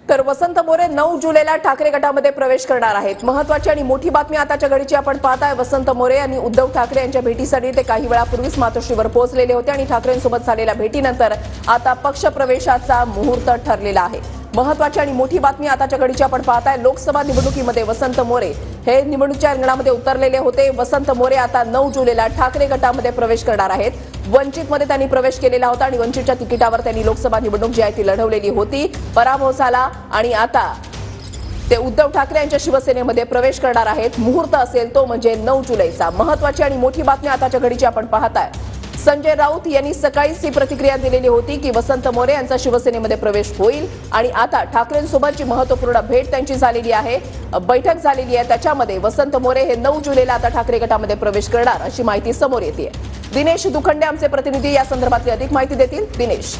तर वसंत मोरे 9 जुलैला ठाकरे गटामध्ये प्रवेश करणार आहेत। महत्त्वाची आणि मोठी बातमी आताच्या घडीची आपण पाहताय। वसंत मोरे यांनी उद्धव ठाकरे यांच्या भेटीसाठी ते काही वेळापूर्वीच मातोश्रीवर पोहोचलेले होते आणि ठाकरेंसोबत झालेल्या भेटीनंतर आता पक्ष प्रवेशाचा मुहूर्त ठरलेला आहे। महत्त्वाची आणि मोठी बातमी आताच्या घडीची आपण पाहताय। लोकसभा निवडणुकीमध्ये वसंत मोरे हे निवडणुकीच्या रिंगणामध्ये उतरलेले होते। वसंत मोरे आता 9 जुलैला ठाकरे गटामध्ये प्रवेश करणार आहेत। वंचितमध्ये त्यांनी प्रवेश केलेला होता आणि वंचितच्या तिकिटावर त्यांनी लोकसभा निवडणूक जी आहे ती लढवलेली होती, पराभव झाला आणि आता ते उद्धव ठाकरे यांच्या शिवसेनेमध्ये प्रवेश करणार आहेत। मुहूर्त असेल तो म्हणजे 9 जुलैचा। महत्त्वाची आणि मोठी बातमी आताच्या घडीची आपण पाहताय। संजय राऊत यांनी सकाळीच ही प्रतिक्रिया दिलेली होती की वसंत मोरे यांचा शिवसेनेमध्ये प्रवेश होईल आणि आता ठाकरेंसोबतची महत्त्वपूर्ण भेट त्यांची झालेली आहे, बैठक झालेली आहे। त्याच्यामध्ये वसंत मोरे हे 9 जुलैला आता ठाकरे गटामध्ये प्रवेश करणार अशी माहिती समोर येते। दिनेश दुखंडे आमचे प्रतिनिधी या संदर्भातली अधिक माहिती देतील। दिनेश,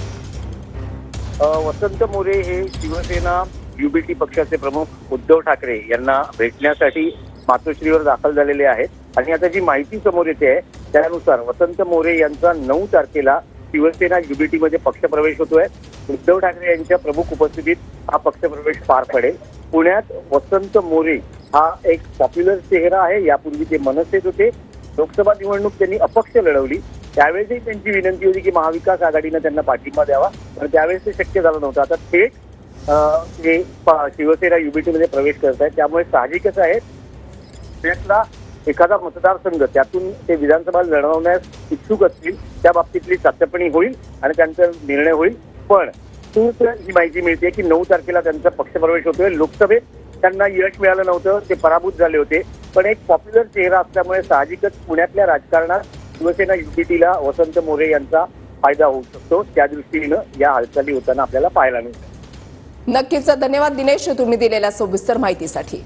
वसंत मोरे हे शिवसेना युबीटी पक्षाचे प्रमुख उद्धव ठाकरे यांना भेटण्यासाठी मातोश्रीवर दाखल झालेले आहेत आणि आता जी माहिती समोर येते आहे त्यानुसार वसंत मोरे यांचा 9 तारखेला शिवसेना युबीटी मध्ये पक्षप्रवेश होतोय। उद्धव ठाकरे यांच्या प्रमुख उपस्थितीत हा पक्षप्रवेश पार पडेल। पुण्यात वसंत मोरे हा एक पॉप्युलर चेहरा आहे। यापूर्वी ते मनसेत होते। लोकसभा निवडणूक त्यांनी अपक्ष लढवली, त्यावेळेसही त्यांची विनंती होती की महाविकास आघाडीनं त्यांना पाठिंबा द्यावा, पण त्यावेळेस ते शक्य झालं नव्हतं। आता थेट ते शिवसेना युबीटी मध्ये प्रवेश करत आहेत, त्यामुळे साहजिकच आहे त्यातला एखादा मतदारसंघ त्यातून ते विधानसभा लढवण्यास इच्छुक असतील त्या बाबतीतली चाचपणी होईल आणि त्यांचा निर्णय होईल। पण ही माहिती मिळते की 9 तारखेला त्यांचा पक्षप्रवेश होतोय। लोकसभेत त्यांना यश मिळालं नव्हतं, ते पराभूत झाले होते, पण एक पॉप्युलर चेहरा असल्यामुळे साहजिकच पुण्यातल्या राजकारणात शिवसेना युबीटीला वसंत मोरे यांचा फायदा होऊ शकतो। त्या दृष्टीनं या हालचाली होताना आपल्याला पाहायला मिळतात। नक्कीच धन्यवाद दिनेश, तुम्ही दिलेल्या सविस्तर माहितीसाठी।